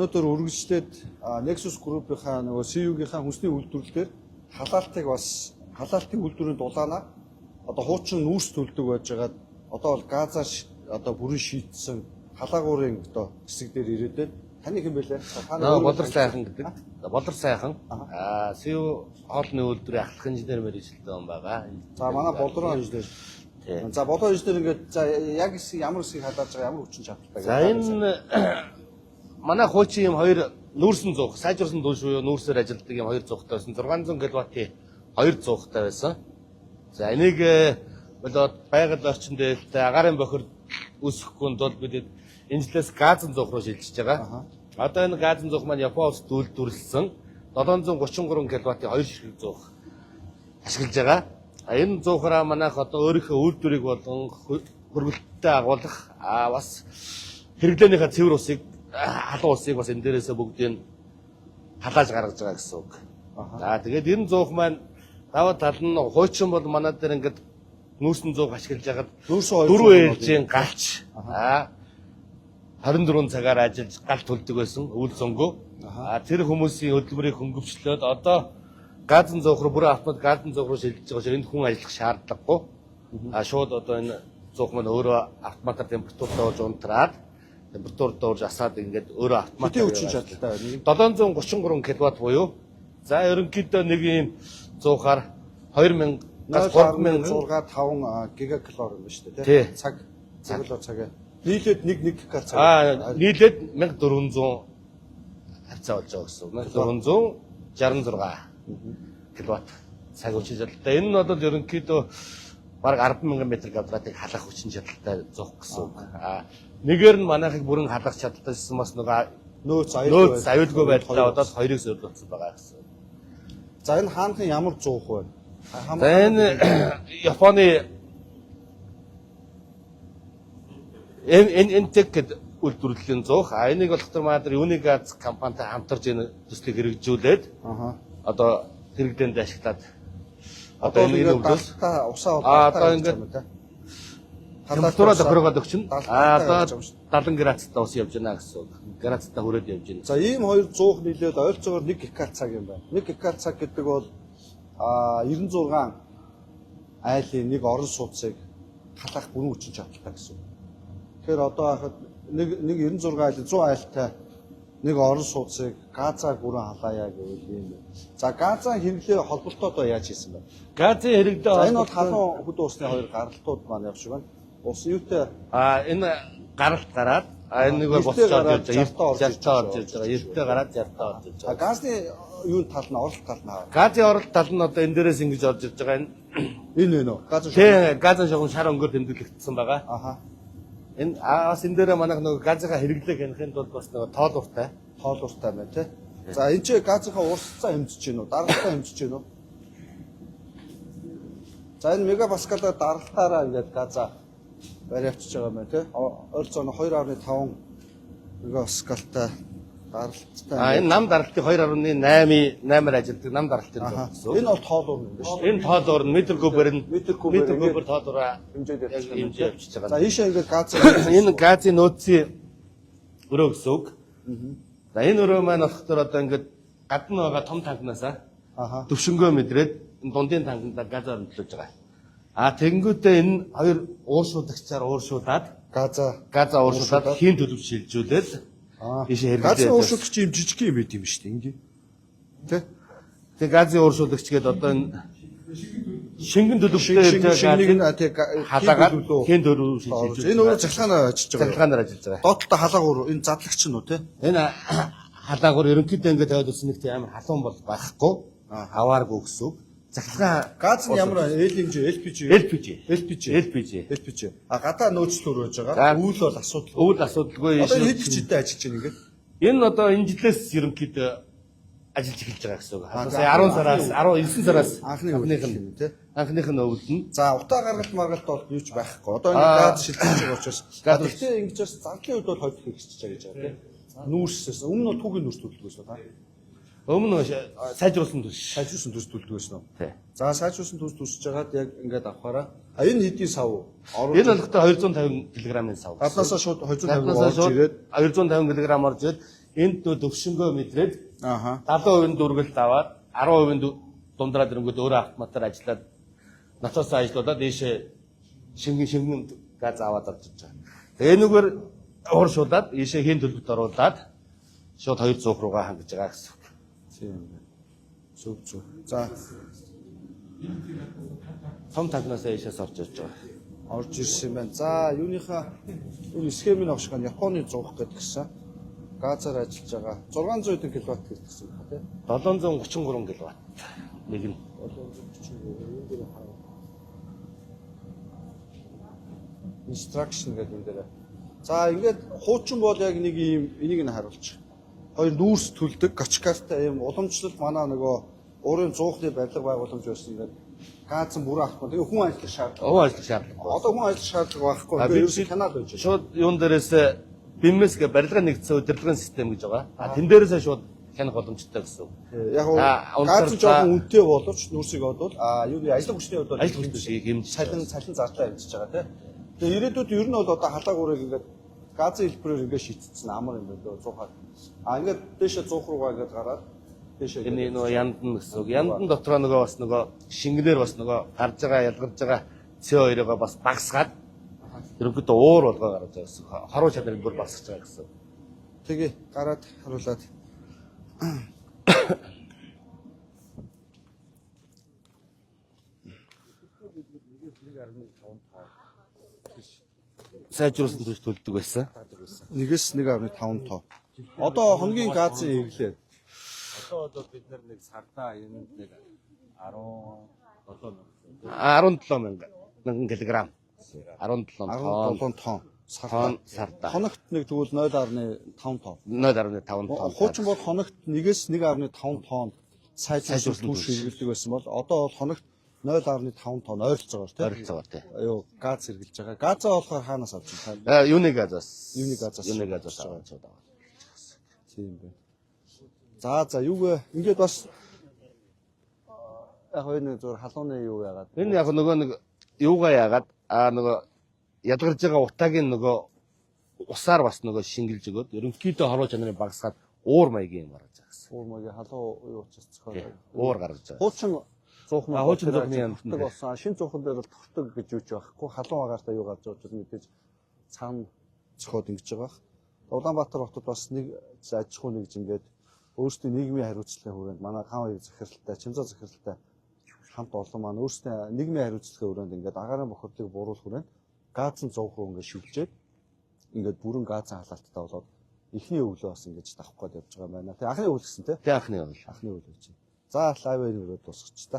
өнөөдөр үргэлжлээд Nexus Group-ийнхаа нөгөө CEO-гийнхаа хүнсний үйлдвэрлэлээр халаалтын үйлдвэрийн дулаанаар одоо хуучин нүүрс төлдөг байж байгаад одоо бол Газар одоо бүрэн шийдсэн халаагуурын одоо хэсэг дээр ирээдээд таны хэн бэлээ? Болор сайхан гэдэг. Болор сайхан. CEO хоолны үйлдвэрийн ахлах инженер мэргэжилтэй хүн байгаа. За манай болор инженер. За болор инженер ингээд за яг ямар хэсгийг халааж байгаа, ямар хүчин чадалтай. За энэ манай хуучин юм хоёр нүүрсэн зуух, сайжруулсан дүүш буюу нүүрсээр ажилладаг юм 200-тай байсан. 600 кВт-ийн 200-тай байсан. За энийг болоод байгаль орчин дээртэй агаарын бохир үүсгэхгүй тул бид энэ жилээс газын зуух руу шилжиж байгаа. Одоо энэ газын зуух маань Япон улсад үйлдвэрлэсэн 733 кВт-ийн 2 ширхэг зуух ашиглаж байгаа. Энэ зуухаараа манайх одоо өөрийнхөө үйлдвэрийг болон хөргөлтөд агуулах бас хэрэглээнийхээ цэвэр усыг халуун усыг бас энэ дээрээсээ бүгдийг халааж гаргаж байгаа гэсэн үг. За тэгээд энэ зуух маань даваа тал нь хуучин бол манай дээр ингээд нүүрсэн зуух ашиглаж хагаад 4 ээлжийн галч 24 цагаар ажиллаж галт төлдөг байсан үйл зөнгөө. Тэр хүмүүсийн хөдөлмөрийг хөнгөвчлөөд одоо газын зуух руу бүрэн автомат газын зуух руу шилжиж байгаа учраас энд хүн ажиллах шаардлагагүй. Шууд одоо энэ зуух маань өөрөө автоматар температуртаа ууж унтраад температуртаа ууж асаад ингээд өөрөө автомат хүчин чадалтай байна. 733 кВт буюу за ерөнхийдөө нэг ийм зуухаар 2000-3000 5 гигакалори юм шүү дээ тий. Цаг нийлээд 1 гигакал цаг. Нийлээд 1400 хавцаа болж байгаа гэсэн үг. 466 кВт цаг хүчин чадалтай. Энэ нь бол ерөнхийдөө бараг 10,000 м2-ыг халах хүчин чадалтай зуух гэсэн үг. Нэгээр нь манайхыг бүрэн халах чадалтайсэн бас нөөц аюулгүй байдлаа одоо 2-ыг зөвлөсөн байгаа гэсэн. За энэ хаанхын ямар зуух вэ? За энэ Японы Энтек гэдэг үйлдвэрлэлийн зуух. Энийг болохоор манай Unigaz компанитай хамтарч энэ төслийг хэрэгжүүлээд одоо хэрэглээнд ашиглаад одоо энэ үйлдвэрлэл усаа одоо ингээд температураа тохироод өгчин. Одоо 70 градустай ус явж байна гэсэн үг. Градустай хүрээд явж байна. За ийм хоёр зуух нийлээд ойролцоогоор 1 гикал цаг юм байна. 1 гикал цаг гэдэг бол 96 айлын нэг орон сууцыг халах бүрэн хүчин чадалтай гэсэн үг. Тэгэхээр одоо хахад нэг 96 айлын 100 айлтай нэг орон сууцыг газаар бүрэн халаая гэвэл юм байна. За газаа хэрэглээ холболтоо одоо яаж хийсэн бэ? Газын хэрэглээ энэ бол халуун хөдөө усны хоёр гаралтууд маань явж байна. Ус юутай энэ гаралт гараад энэ нэг бол босч орж ирж байгаа. 60-таа орж ирж байгаа. 90-тээ гараад 60-таа орж ирж байгаа. Газны юунд тал нь оролт тал нь. Газын оролт тал нь одоо энэ дээрээс ингэж орж ирж байгаа. Энэ вэ нөө? Газын шугам шар өнгөөр тэмдэглэгдсэн байгаа. Энэ бас энэ дээр манайх нөгөө газынхаа хэрэглээг хянахын тулд бас нөгөө тоолууртай байна тий. За энэ ч газынхаа урсцаа хэмжиж гинөө, даралтаа хэмжиж гинөө. За энэ мегапаскалаар даралтаараа ингээд газаа барь авчиж байгаа юм байна тий. Ойролцоо 2.5 мегапаскалтай даралттай. Энэ нам даралтын 2.8-аар ажилладаг нам даралтын гэсэн. Энэ бол тоолуур юм байна шүү. Энэ тоолуур нь метр кубээр тоолуураа хэмжээ авчиж байгаа. За ийшээ ингээд газ энэ газын нөөцийн өрөө гэсэн үг. За энэ өрөө маань болохоор одоо ингээд гадна байгаа том танкнаасаа төвшнгөө мэдрээд энэ дундын танкнда газаар нөлөөлж байгаа. Тэгэнгүүтээ энэ хоёр ууршуулагчаар ууршуулад газаа ууршуулад хийн төлөв шилжүүлээд тийш хэрэглээ. Газын ууршуулагч юм жижиг юм байт юм шүү дээ ингээ. Тэг газын ууршуулагч гээд одоо энэ шингэн төлөвтэй халаагаад хийн төлөв шилжүүлж. Энэ өөрөө захлагаар ажиллаж байгаа. Захлагаар ажиллаж байгаа. Доотлоо халаагуур энэ задлагч нь үү те? Энэ халаагуур ерөнхийдөө ингээд тавьад үзсэн нэг тийм амар халуун бол байхгүй. Авааргүй гэсэн үг. Захлага газ нь ямар LNG, LPG. Гадаа нөөцлөөр байж байгаа. Үйл бол асуудал. Үйл асуудалгүй. Одоо хэд жилдээ ажиллаж байна ингээд? Энэ одоо энэ жилээс ерөнхийдөө ажиллаж эхэлж байгаа гэсэн үг. Сая 10 сараас 19 сараас анхных нь өвлөн. За утаа гаргалт маргалт бол юу ч байхгүй. Одоо энэ газ шилжиж байгаа учраас гэхдээ ингэж бас зардлын үед бол хойлох хэрэгжиж байгаа гэж байна тийм. Нүүрсээс өмнө нь түүхийн нүүрс төлдөг байсан та. Өмнө сайжруулсан төс төлдөг байсан уу? Тий. За сайжруулсан төс төсөж хагаад яг ингээд авахаараа энэ хэдийн сав? Энэ болохоор 250 кг-ын сав. Гаднаасаа шууд 250 орж ирээд 250 кг орж ирээд энд нөө төвшнгөө мэдрээд Аха. 70% дүргэлт аваад 10% дундраад ирэнгүүт өөрөө автоматар ажиллаад ноцоос ажиллаулаад ийшээ шингэн газ аваад авч ирж байгаа. Тэгээ энэгээр ууршуулад ийшээ хийн төлөвт оруулаад шууд 200 руугаа хангаж байгаа гэсэн үг. Тийм байна. Зөв зөв. За Том тагнаас ийшээс орж ирж байгаа. орж ирсэн юм байна. За юуныхаа энэ схемийн огшгоо Японы 100 гэдэг гисэн. Газар ажиллаж байгаа. 600 кВт гэсэн үг тийм. 733 кВт. Нэг нь. Instruction гэдэг юм дээр. За ингээд хуучин бол яг нэг юм энийг нь харуулчих. Хоёр нүүрс төлдөг гачкастай юм уламжлалт манай нөгөө уурын 100-ны барилга байгууламж байсан ингээд гаазсан бүрэн авахгүй. Тэгээ хүн ажиллах шаардлага. Овоо ажиллах шаардлага. Одоо хүн ажиллах шаардлага байхгүй. А, Ингээд би- ерөөсөө хянаад байж. Шууд юун дээрээс BIM-с гэ барилга нэгдсэн удирдлагын систем гэж байгаа. А тэн дээрээс шууд хянах боломжтой гэсэн үг. Яг унтар гаазсан жоохон үнэтэй боловч нүүрсийг бодвол юу ажлын хүчний хувьд бол ажил хөдөлгөөнийг хэмжиж цалин зардлаа хэмжиж байгаа тийм. Тэгээ ирээдүйд ер нь бол одоо халаагуурыг ингээд газын хэлбэрээр ингээд шийдсэн амар юм байна лөө 100-аар. А ингээд дээшээ 100 руугаа ингээд гараад дээшээ энэ нөгөө яндан гэсэн үг. Яндан дотроо нөгөө бас нөгөө шингэнээр бас нөгөө гарч байгаа ялгарч байгаа CO2-ыг бас багсгаад ерөнхийдөө уур болгоо гарч байгаа гэсэн. Хоруу чадрыг бүр багсаж байгаа гэсэн. тэгээ гараад харуулад Сайжруулсан төлж төлдөг байсан. 1.5 тоо. Одоо хоногийн газын эвлээ. Одоо бид нэг сардаа энэ нэг 17 мянган килограмм. 17 тонн. 17 тонн. Тонн сарда. Хоногт нэг тэгвэл 0.5 тонн. 0.5 тонн. Хуучин бол хоногт 1.5 тонн сайжруулсан Сайжруулсан түлш түлш. хэрэглэдэг байсан бол одоо бол хоногт 0.5 тонн ойролцоогоор тийм. Ойролцоогоор тий. Юу газ хэрэглэж байгаа. Газаа болохоор хаанаас авч байгаа? Юуны газаас. Юуны газаас. Юуны газаас аваад байгаа. Тийм байна. За юу вэ? Ингээд бас яг энэ зөв халууны юу яагаад? Энэ яг нөгөө нэг юугаа яагаад нөгөө ядгарж байгаа утаагийн нөгөө усаар бас нөгөө шингэлж өгөөд ерөнхийдөө хоруу чанарын багасгаад уур маягийн юм гаргаж байгаа гэсэн. Уур магийн халуу юу учраас цохол. Уур гаргаж байгаа. Хуучин зуухан Хуучин зуухны янз тортог болсон. Шин зуухан дээр бол тортог гэж юу ч байхгүй. Халуун агаартай юу гарч байгаа ч мэдээж цаана цохоод ингэж байгаа. Улаанбаатар хотод бас нэг аж ахуй нэгж ингээд өөрсдийн нийгмийн хариуцлагын хүрээнд манай хаан хоёр захиралтай, чимзаа захиралтай хамт олон маань өөрсдийн нийгмийн хариуцлагын хүрээнд ингээд агаарын бохирдлыг бууруулах хүрээнд газын зуух руу ингээд шүлжээд ингээд бүрэн газын халаалттай болоод эхний өглөө бас ингэж давах гээд явж байгаа юм байна. Тэг анхны өглөө гэсэн тий. Тэг анхны бол. Анхны өглөө чинь. За лайв энэ өрөөд дуусгач та.